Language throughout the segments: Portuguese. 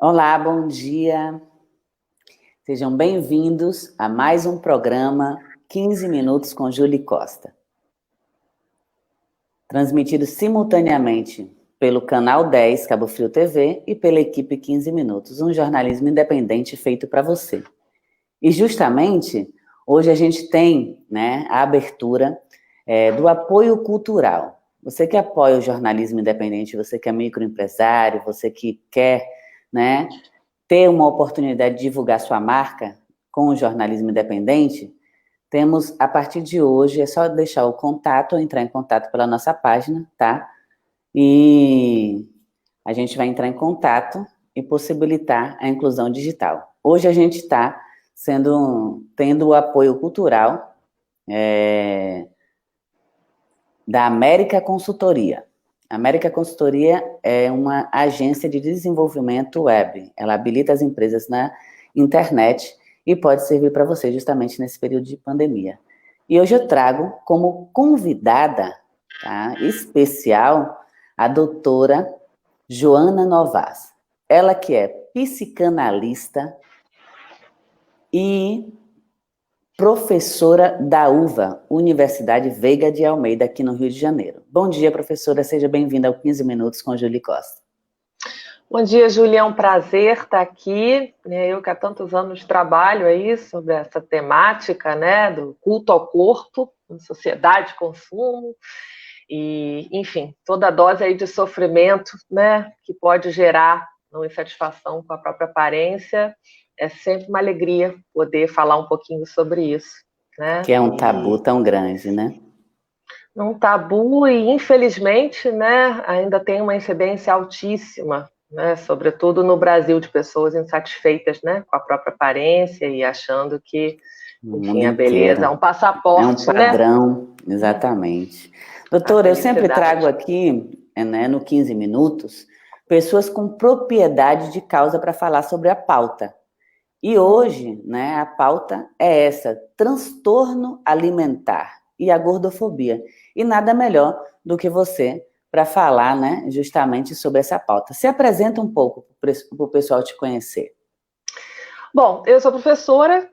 Olá, bom dia. Sejam bem-vindos a mais um programa 15 Minutos com Julie Costa. Transmitido simultaneamente pelo canal 10 Cabo Frio TV e pela equipe 15 Minutos, um jornalismo independente feito para você. E justamente, hoje a gente tem a abertura do apoio cultural. Você que apoia o jornalismo independente, você que é microempresário, você que quer ter uma oportunidade de divulgar sua marca com o jornalismo independente, temos, a partir de hoje, é só deixar o contato ou entrar em contato pela nossa página, tá? E a gente vai entrar em contato e possibilitar a inclusão digital. Hoje a gente está tendo o apoio cultural da América Consultoria. A América Consultoria é uma agência de desenvolvimento web. Ela habilita as empresas na internet e pode servir para você justamente nesse período de pandemia. E hoje eu trago como convidada especial a doutora Joana Novas. Ela que é psicanalista e professora da UVA, Universidade Veiga de Almeida, aqui no Rio de Janeiro. Bom dia, professora, seja bem-vinda ao 15 Minutos com Julie Costa. Bom dia, Julie, é um prazer estar aqui. Eu que há tantos anos trabalho aí sobre essa temática, do culto ao corpo, sociedade, consumo, e, enfim, toda a dose aí de sofrimento, que pode gerar não insatisfação com a própria aparência. É sempre uma alegria poder falar um pouquinho sobre isso. Que é um tabu tão grande, né? Um tabu e, infelizmente, ainda tem uma incidência altíssima, sobretudo no Brasil, de pessoas insatisfeitas com a própria aparência e achando que, enfim, a beleza é um passaporte, é um padrão, exatamente. Doutora, eu sempre trago aqui, no 15 Minutos, pessoas com propriedade de causa para falar sobre a pauta. E hoje, a pauta é essa, transtorno alimentar e a gordofobia. E nada melhor do que você para falar, justamente sobre essa pauta. Se apresenta um pouco para o pessoal te conhecer. Bom, eu sou professora,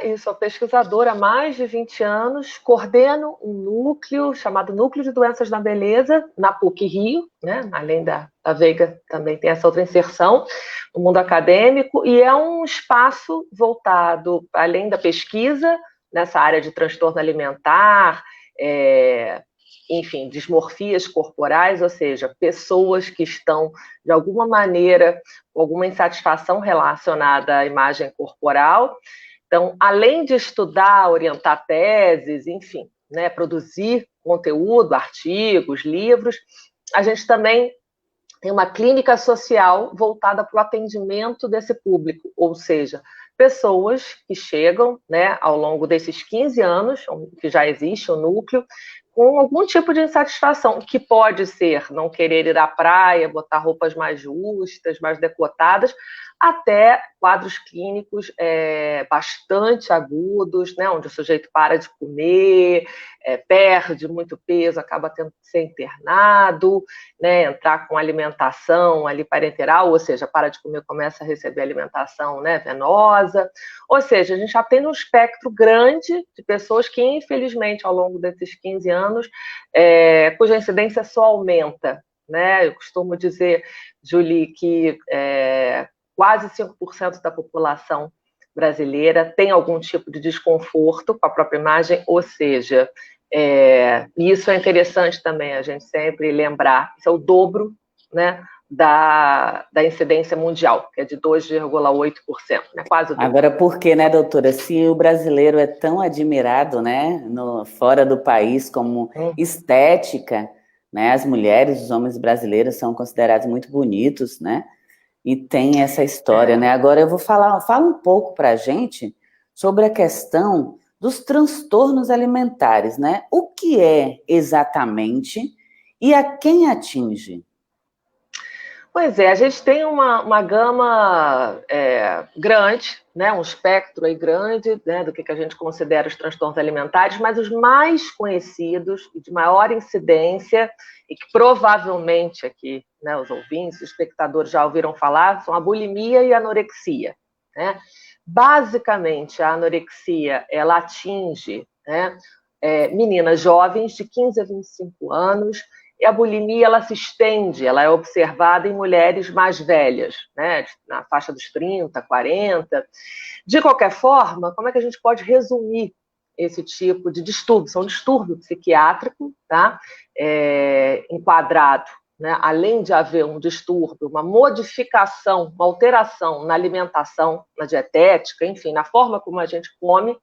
e sou pesquisadora há mais de 20 anos, coordeno um núcleo chamado Núcleo de Doenças da Beleza, na PUC-Rio, além da Veiga também tem essa outra inserção no mundo acadêmico, e é um espaço voltado, além da pesquisa, nessa área de transtorno alimentar, enfim, dismorfias corporais, ou seja, pessoas que estão, de alguma maneira, com alguma insatisfação relacionada à imagem corporal. Então, além de estudar, orientar teses, enfim, produzir conteúdo, artigos, livros, a gente também tem uma clínica social voltada para o atendimento desse público, ou seja, pessoas que chegam, ao longo desses 15 anos, que já existe o núcleo, com algum tipo de insatisfação, que pode ser não querer ir à praia, botar roupas mais justas, mais decotadas, até quadros clínicos bastante agudos, onde o sujeito para de comer, perde muito peso, acaba tendo que ser internado, entrar com alimentação ali parenteral, ou seja, para de comer, começa a receber alimentação venosa. Ou seja, a gente já tem um espectro grande de pessoas que, infelizmente, ao longo desses 15 anos, cuja incidência só aumenta. Eu costumo dizer, Julie, que quase 5% da população brasileira tem algum tipo de desconforto com a própria imagem, ou seja, isso é interessante também a gente sempre lembrar, isso é o dobro, da incidência mundial, que é de 2,8%, quase o dobro. Agora, por que, doutora, se o brasileiro é tão admirado, fora do país como estética, as mulheres, os homens brasileiros são considerados muito bonitos, e tem essa história, Agora eu vou fala um pouco para a gente sobre a questão dos transtornos alimentares, O que é exatamente e a quem atinge? Pois é, a gente tem uma gama grande, né, um espectro aí grande, né, do que a gente considera os transtornos alimentares, mas os mais conhecidos e de maior incidência, e que provavelmente aqui, né, os ouvintes, os espectadores já ouviram falar, são a bulimia e a anorexia. Né? Basicamente, a anorexia ela atinge, né, meninas jovens de 15 a 25 anos, e a bulimia ela se estende, ela é observada em mulheres mais velhas, né, na faixa dos 30, 40. De qualquer forma, como é que a gente pode resumir esse tipo de distúrbio? São um distúrbio psiquiátrico, tá? Enquadrado, né? Além de haver um distúrbio, uma modificação, uma alteração na alimentação, na dietética, enfim, na forma como a gente come,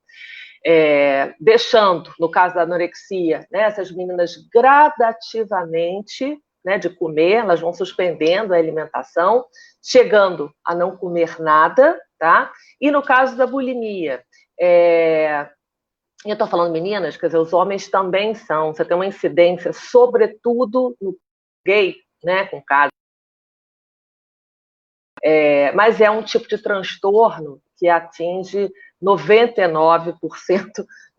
deixando, no caso da anorexia, né, essas meninas gradativamente, né, de comer, elas vão suspendendo a alimentação, chegando a não comer nada, tá? E no caso da bulimia, eu estou falando meninas, quer dizer, os homens também são, você tem uma incidência, sobretudo no gay, né, com casos, mas é um tipo de transtorno que atinge 99%,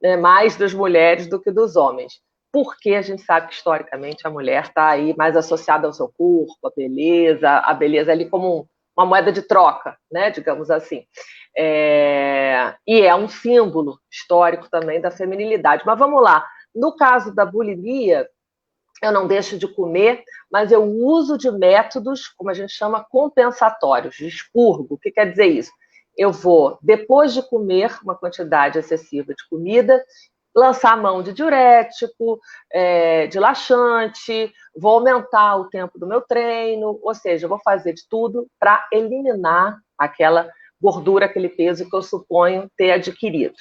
né, mais das mulheres do que dos homens. Porque a gente sabe que, historicamente, a mulher está aí mais associada ao seu corpo, a beleza ali como uma moeda de troca, né, digamos assim. E é um símbolo histórico também da feminilidade. Mas vamos lá. No caso da bulimia, eu não deixo de comer, mas eu uso de métodos, como a gente chama, compensatórios, de expurgo. O que quer dizer isso? Eu vou, depois de comer uma quantidade excessiva de comida, lançar a mão de diurético, de laxante, vou aumentar o tempo do meu treino, ou seja, eu vou fazer de tudo para eliminar aquela gordura, aquele peso que eu suponho ter adquirido.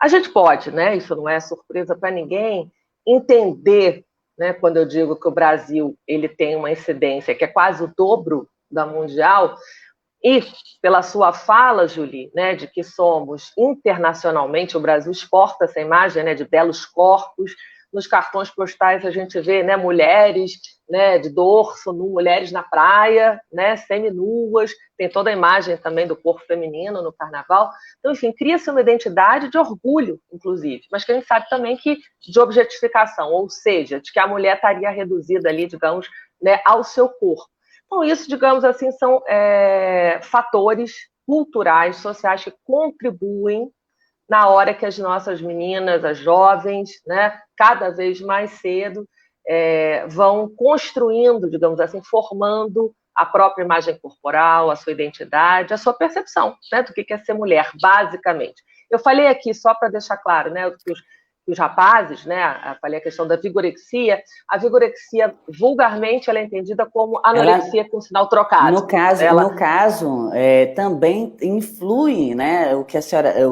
A gente pode, né, isso não é surpresa para ninguém, entender, né, quando eu digo que o Brasil ele tem uma incidência que é quase o dobro da mundial, e pela sua fala, Julie, né, de que somos internacionalmente, o Brasil exporta essa imagem, né, de belos corpos. Nos cartões postais a gente vê, né, mulheres, né, de dorso, mulheres na praia, né, seminuas, tem toda a imagem também do corpo feminino no carnaval. Então, enfim, cria-se uma identidade de orgulho, inclusive, mas que a gente sabe também que de objetificação, ou seja, de que a mulher estaria reduzida ali, digamos, né, ao seu corpo. Então, isso, digamos assim, são fatores culturais, sociais que contribuem na hora que as nossas meninas, as jovens, né, cada vez mais cedo, vão construindo, digamos assim, formando a própria imagem corporal, a sua identidade, a sua percepção, né, do que é ser mulher, basicamente. Eu falei aqui, só para deixar claro, né, que os rapazes, né, falei a questão da vigorexia, a vigorexia, vulgarmente, ela é entendida como anorexia com sinal trocado. No caso também influi, né, o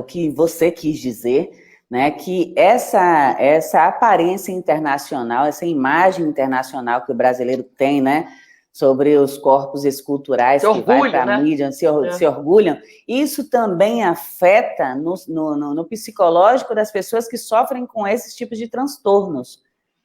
que você quis dizer, né, que essa aparência internacional, essa imagem internacional que o brasileiro tem, né, sobre os corpos esculturais que vai para a mídia, se orgulham, isso também afeta no psicológico das pessoas que sofrem com esses tipos de transtornos.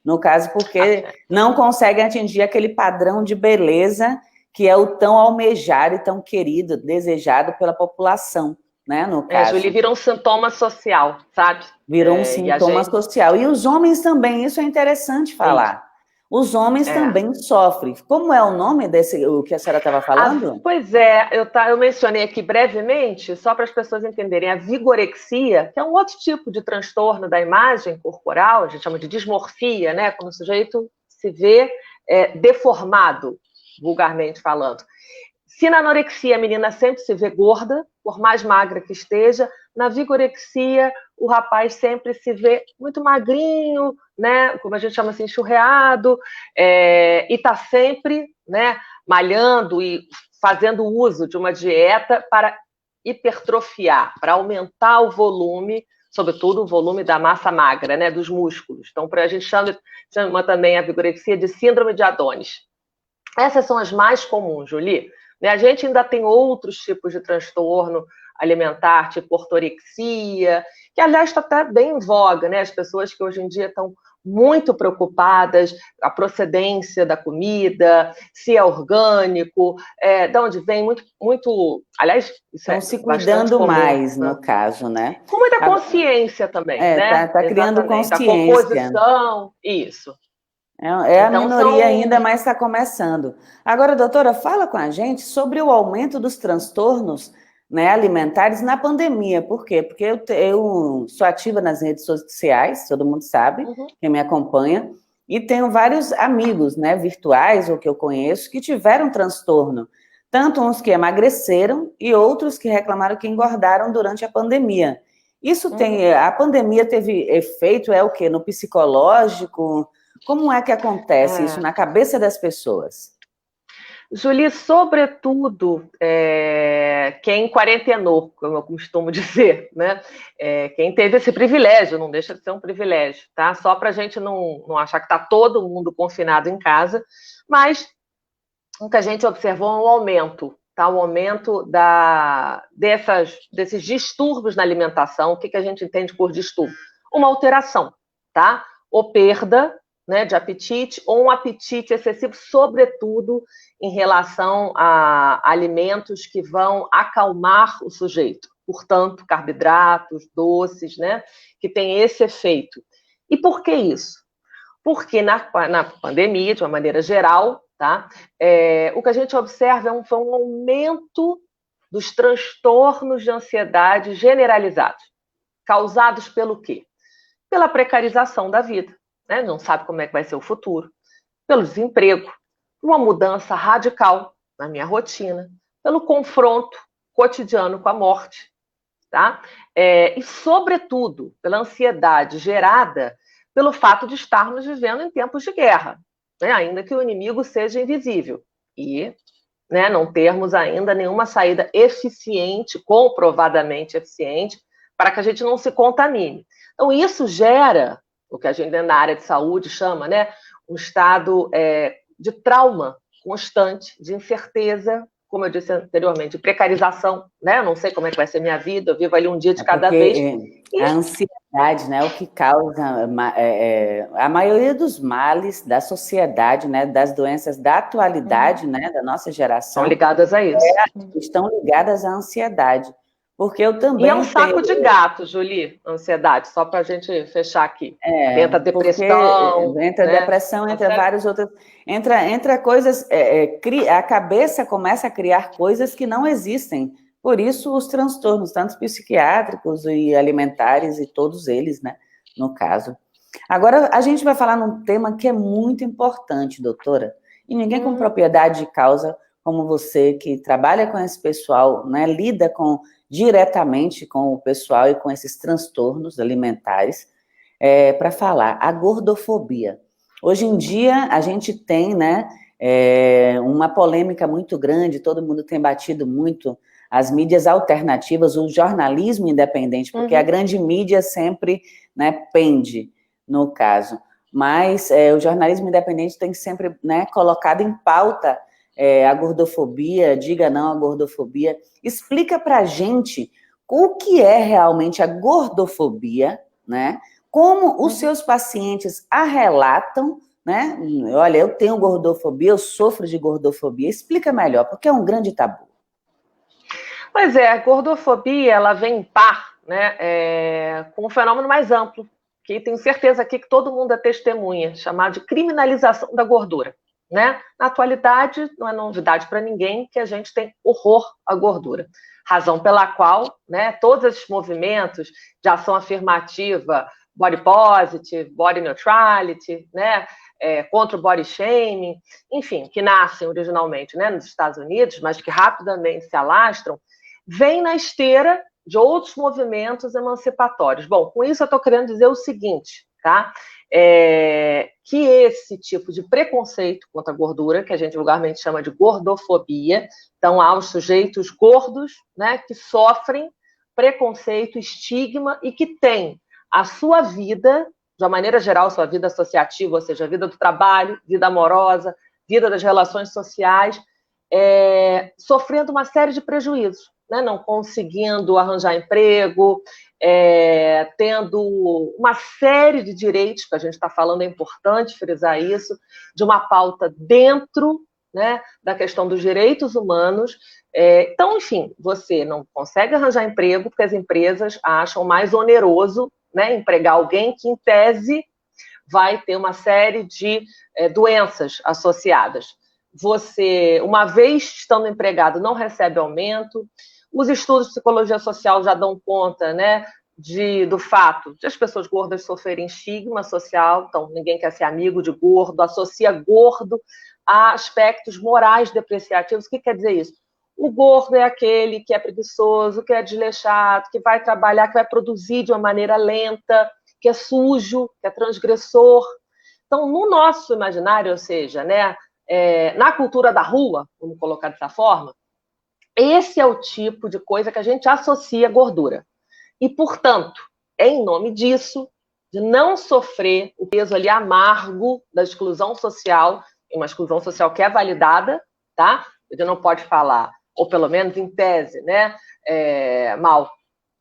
No caso, porque não conseguem atingir aquele padrão de beleza que é o tão almejado e tão querido, desejado pela população, né, no caso. Julie, virou um sintoma social, sabe? Virou um sintoma social. E os homens também, isso é interessante falar. Os homens também sofrem. Como é o nome o que a senhora estava falando? Pois é, eu mencionei aqui brevemente, só para as pessoas entenderem, a vigorexia, que é um outro tipo de transtorno da imagem corporal, a gente chama de dismorfia, né? Quando o sujeito se vê deformado, vulgarmente falando. Se na anorexia a menina sempre se vê gorda, por mais magra que esteja, na vigorexia o rapaz sempre se vê muito magrinho, né, como a gente chama assim, churreado, e está sempre, né, malhando e fazendo uso de uma dieta para hipertrofiar, para aumentar o volume, sobretudo o volume da massa magra, né, dos músculos. Então, a gente chama também a vigorexia de síndrome de Adonis. Essas são as mais comuns, Julie. A gente ainda tem outros tipos de transtorno alimentar, tipo ortorexia, que, aliás, está até bem em voga, né? As pessoas que hoje em dia estão muito preocupadas, a procedência da comida, se é orgânico, de onde vem, aliás, isso Estão é se bastante cuidando comum, mais, né? no caso, né? Com muita consciência também, né? Tá criando Exatamente, a consciência. composição, isso. É a Então, minoria ainda, mas está começando. Agora, doutora, fala com a gente sobre o aumento dos transtornos, né, alimentares na pandemia. Por quê? Porque eu sou ativa nas redes sociais, todo mundo sabe, quem me acompanha, e tenho vários amigos, né, virtuais ou que eu conheço, que tiveram transtorno. Tanto uns que emagreceram e outros que reclamaram que engordaram durante a pandemia. A pandemia teve efeito, o quê? No psicológico? Como é que acontece isso na cabeça das pessoas? Julie, sobretudo, quem quarentenou, como eu costumo dizer, né? Quem teve esse privilégio, não deixa de ser um privilégio, tá? Só para a gente não achar que está todo mundo confinado em casa, mas o que a gente observou é um aumento, tá? Um aumento desses distúrbios na alimentação. O que a gente entende por distúrbio? Uma alteração, tá? Ou perda, né, de apetite, ou um apetite excessivo, sobretudo em relação a alimentos que vão acalmar o sujeito. Portanto, carboidratos, doces, né, que tem esse efeito. E por que isso? Porque na pandemia, de uma maneira geral, tá, o que a gente observa foi um aumento dos transtornos de ansiedade generalizados, causados pelo quê? Pela precarização da vida, né? Não sabe como é que vai ser o futuro, pelo desemprego, uma mudança radical na minha rotina, pelo confronto cotidiano com a morte, tá? E, sobretudo, pela ansiedade gerada pelo fato de estarmos vivendo em tempos de guerra, né? Ainda que o inimigo seja invisível. E, né, não termos ainda nenhuma saída eficiente, comprovadamente eficiente, para que a gente não se contamine. Então, isso gera o que a gente na área de saúde chama, né, um estado de trauma constante, de incerteza, como eu disse anteriormente, de precarização, né? Eu não sei como é que vai ser minha vida, eu vivo ali um dia de cada vez. A ansiedade, né, é o que causa a maioria dos males da sociedade, né, das doenças da atualidade, né, da nossa geração. Estão ligadas a isso. Estão ligadas à ansiedade. Porque eu também. E é um saco de gato, Julie, ansiedade, só para a gente fechar aqui. Entra depressão. Entra depressão, entra várias outras. Entra coisas. A cabeça começa a criar coisas que não existem. Por isso, os transtornos, tanto psiquiátricos e alimentares, e todos eles, né, no caso. Agora, a gente vai falar num tema que é muito importante, doutora, e ninguém com propriedade de causa, como você, que trabalha com esse pessoal, né, lida diretamente com o pessoal e com esses transtornos alimentares, para falar a gordofobia. Hoje em dia, a gente tem, né, uma polêmica muito grande, todo mundo tem batido muito as mídias alternativas, o jornalismo independente, porque a grande mídia sempre, né, pende, no caso. Mas o jornalismo independente tem sempre, né, colocado em pauta a gordofobia, diga não à gordofobia. Explica para a gente o que é realmente a gordofobia, né? Como os seus pacientes a relatam, né? Olha, eu tenho gordofobia, eu sofro de gordofobia. Explica melhor, porque é um grande tabu. Pois é, a gordofobia, ela vem em par, né, com um fenômeno mais amplo, que tenho certeza aqui que todo mundo é testemunha, chamado de criminalização da gordura. Né? Na atualidade, não é novidade para ninguém que a gente tem horror à gordura. Razão pela qual, né, todos esses movimentos de ação afirmativa, body positive, body neutrality, né, contra o body shaming, enfim, que nascem originalmente, né, nos Estados Unidos, mas que rapidamente se alastram, vêm na esteira de outros movimentos emancipatórios. Bom, com isso eu estou querendo dizer o seguinte, tá? Que esse tipo de preconceito contra a gordura, que a gente vulgarmente chama de gordofobia, então há os sujeitos gordos, né, que sofrem preconceito, estigma e que têm a sua vida, de uma maneira geral, sua vida associativa, ou seja, a vida do trabalho, vida amorosa, vida das relações sociais, sofrendo uma série de prejuízos. né, não conseguindo arranjar emprego, tendo uma série de direitos, que a gente está falando, é importante frisar isso, de uma pauta dentro, né, da questão dos direitos humanos. Então, enfim, você não consegue arranjar emprego porque as empresas acham mais oneroso, né, empregar alguém que, em tese, vai ter uma série de doenças associadas. Você, uma vez estando empregado, não recebe aumento. Os estudos de psicologia social já dão conta, né, do fato de as pessoas gordas sofrerem estigma social, então ninguém quer ser amigo de gordo, associa gordo a aspectos morais depreciativos. O que quer dizer isso? O gordo é aquele que é preguiçoso, que é desleixado, que vai trabalhar, que vai produzir de uma maneira lenta, que é sujo, que é transgressor. Então, no nosso imaginário, ou seja, né, na cultura da rua, vamos colocar dessa forma, esse é o tipo de coisa que a gente associa à gordura. E, portanto, em nome disso, de não sofrer o peso ali amargo da exclusão social, uma exclusão social que é validada, tá? Ele não pode falar, ou pelo menos em tese, né, mal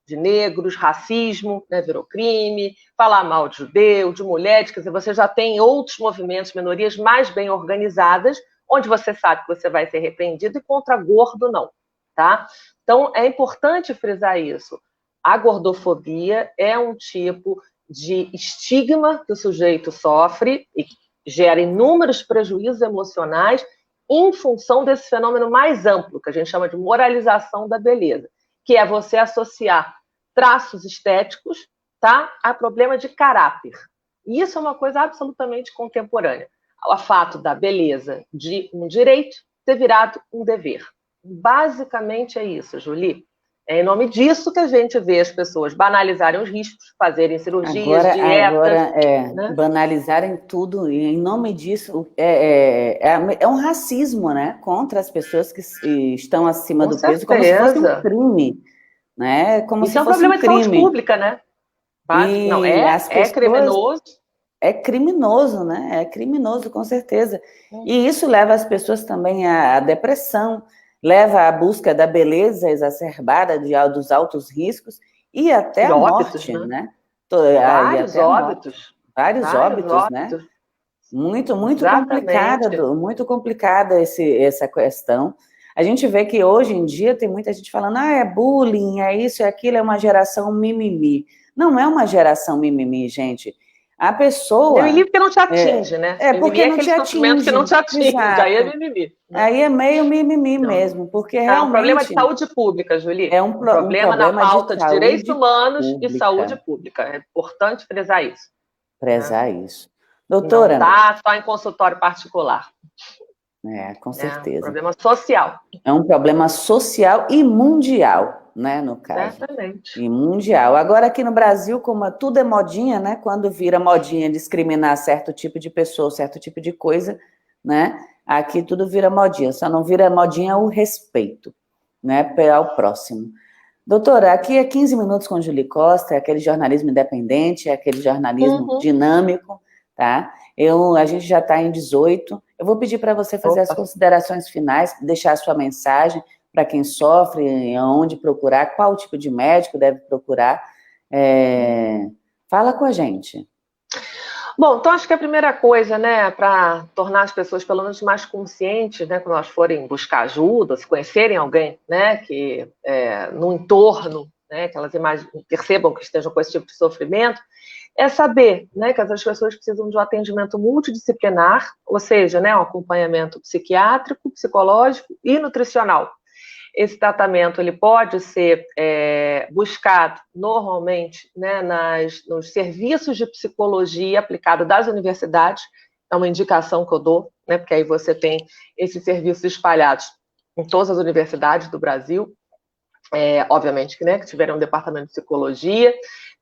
de negros, racismo, né, virou crime, falar mal de judeu, de mulheres, quer dizer, você já tem outros movimentos, minorias mais bem organizadas, onde você sabe que você vai ser repreendido, e contra gordo não, tá? Então, é importante frisar isso. A gordofobia é um tipo de estigma que o sujeito sofre e gera inúmeros prejuízos emocionais em função desse fenômeno mais amplo, que a gente chama de moralização da beleza, que é você associar traços estéticos, tá, a problema de caráter. E isso é uma coisa absolutamente contemporânea. O fato da beleza de um direito ter virado um dever. Basicamente é isso, Julie. É em nome disso que a gente vê as pessoas banalizarem os riscos, fazerem cirurgias, dietas. Né? Banalizarem tudo, e em nome disso é um racismo, né, contra as pessoas que estão acima do peso, como se fosse um crime, né? Como isso se é um fosse problema um crime. de saúde pública, né? Não, é criminoso. É criminoso, né? É criminoso, com certeza. E isso leva as pessoas também à depressão, leva à busca da beleza exacerbada, dos altos riscos e até a óbitos, morte, né? Vários óbitos. Vários óbitos, né? Muito muito complicada essa questão. A gente vê que hoje em dia tem muita gente falando, é bullying, é isso, é aquilo, é uma geração mimimi. Não é uma geração mimimi, gente. A pessoa... Mimimi porque não te atinge, né? Porque não te atinge. Que não te atinge, exato. Aí é mimimi. Né? Aí é meio mimimi mesmo, porque realmente... É um problema de saúde pública, Julie. É um problema na pauta de direitos humanos pública. E saúde pública. É importante frisar isso. Isso. Doutora... Não está só em consultório particular. Com certeza. É um problema social. É um problema social e mundial, né, no caso. Certamente. E mundial. Agora, aqui no Brasil, como tudo é modinha, né, quando vira modinha discriminar certo tipo de pessoa, certo tipo de coisa, né, aqui tudo vira modinha, só não vira modinha o respeito, né, ao próximo. Doutora, aqui é 15 minutos com Julie Costa, é aquele jornalismo independente, é aquele jornalismo dinâmico, tá? A gente já está em 18. Eu vou pedir para você fazer as considerações finais, deixar a sua mensagem para quem sofre, onde procurar, qual tipo de médico deve procurar. Fala com a gente. Bom, então acho que a primeira coisa, né, para tornar as pessoas pelo menos mais conscientes, né, quando elas forem buscar ajuda, se conhecerem alguém, né, que no entorno, né, que elas percebam que estejam com esse tipo de sofrimento, é saber, né, que essas pessoas precisam de um atendimento multidisciplinar, ou seja, né, um acompanhamento psiquiátrico, psicológico e nutricional. Esse tratamento ele pode ser buscado normalmente, né, nos serviços de psicologia aplicado das universidades, é uma indicação que eu dou, né, porque aí você tem esses serviços espalhados em todas as universidades do Brasil, obviamente que, né, que tiveram um departamento de psicologia,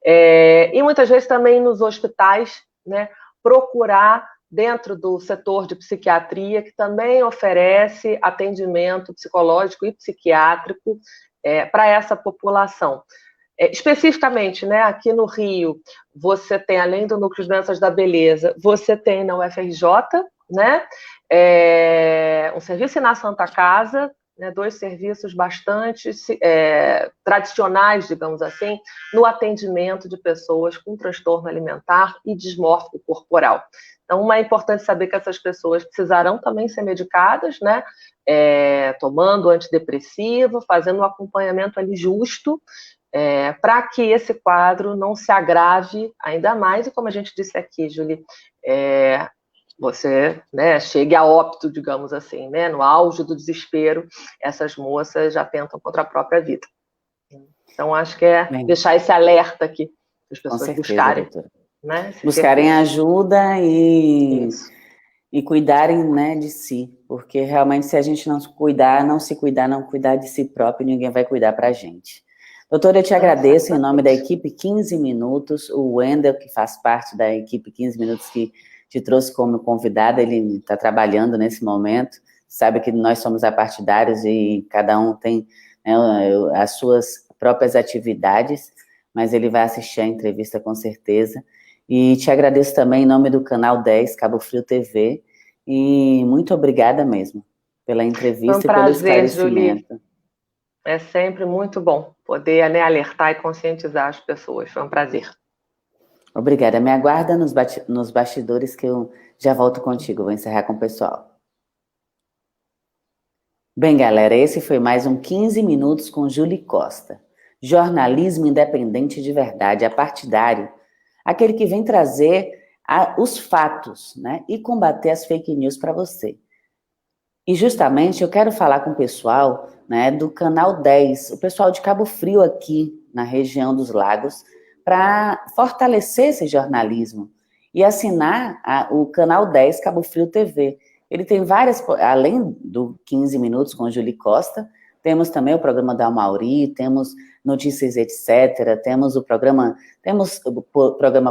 e muitas vezes também nos hospitais, né, procurar dentro do setor de psiquiatria, que também oferece atendimento psicológico e psiquiátrico para essa população. Especificamente, né, aqui no Rio, você tem, além do Núcleo de Doenças da Beleza, você tem na UFRJ, né, um serviço na Santa Casa, né, 2 serviços bastante tradicionais, digamos assim, no atendimento de pessoas com transtorno alimentar e dismórfico corporal. Então, é importante saber que essas pessoas precisarão também ser medicadas, né, tomando antidepressivo, fazendo um acompanhamento ali justo, para que esse quadro não se agrave ainda mais, e como a gente disse aqui, Julie, você, né, chegue a óbito, digamos assim, né, no auge do desespero, essas moças já tentam contra a própria vida. Então, acho que deixar esse alerta aqui, para as pessoas buscarem. Doutora. Né, buscarem ajuda e cuidarem, né, de si, porque realmente se a gente não se cuidar, não cuidar de si próprio, ninguém vai cuidar para a gente. Doutora, eu te agradeço em nome da equipe 15 Minutos, o Wendel, que faz parte da equipe 15 Minutos, que te trouxe como convidada, ele está trabalhando nesse momento, sabe que nós somos apartidários e cada um tem, né, as suas próprias atividades, mas ele vai assistir a entrevista com certeza. E te agradeço também em nome do Canal 10, Cabo Frio TV, e muito obrigada mesmo pela entrevista e pelo esclarecimento. Julie. É sempre muito bom poder, né, alertar e conscientizar as pessoas. Foi um prazer. Obrigada. Me aguarda nos bastidores que eu já volto contigo. Vou encerrar com o pessoal. Bem, galera, esse foi mais um 15 Minutos com Julie Costa. Jornalismo independente de verdade, apartidário. Aquele que vem trazer os fatos, né, e combater as fake news para você. E justamente eu quero falar com o pessoal, né, do Canal 10, o pessoal de Cabo Frio aqui na região dos Lagos, para fortalecer esse jornalismo e assinar o Canal 10 Cabo Frio TV. Ele tem várias, além do 15 Minutos com Julie Costa, temos também o programa da Amauri, temos Notícias Etc., temos o programa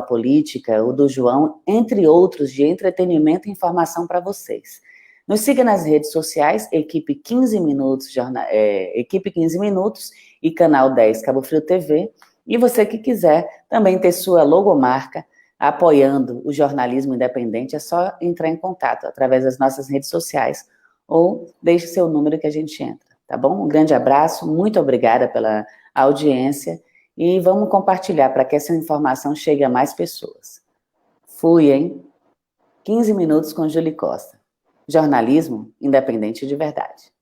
Política, o do João, entre outros, de entretenimento e informação para vocês. Nos siga nas redes sociais, Equipe 15 Minutos, Equipe 15 Minutos e Canal 10 Cabo Frio TV. E você que quiser também ter sua logomarca apoiando o jornalismo independente, é só entrar em contato através das nossas redes sociais ou deixe seu número que a gente entra, tá bom? Um grande abraço, muito obrigada pela audiência e vamos compartilhar para que essa informação chegue a mais pessoas. Fui, hein? 15 Minutos com Julie Costa. Jornalismo independente de verdade.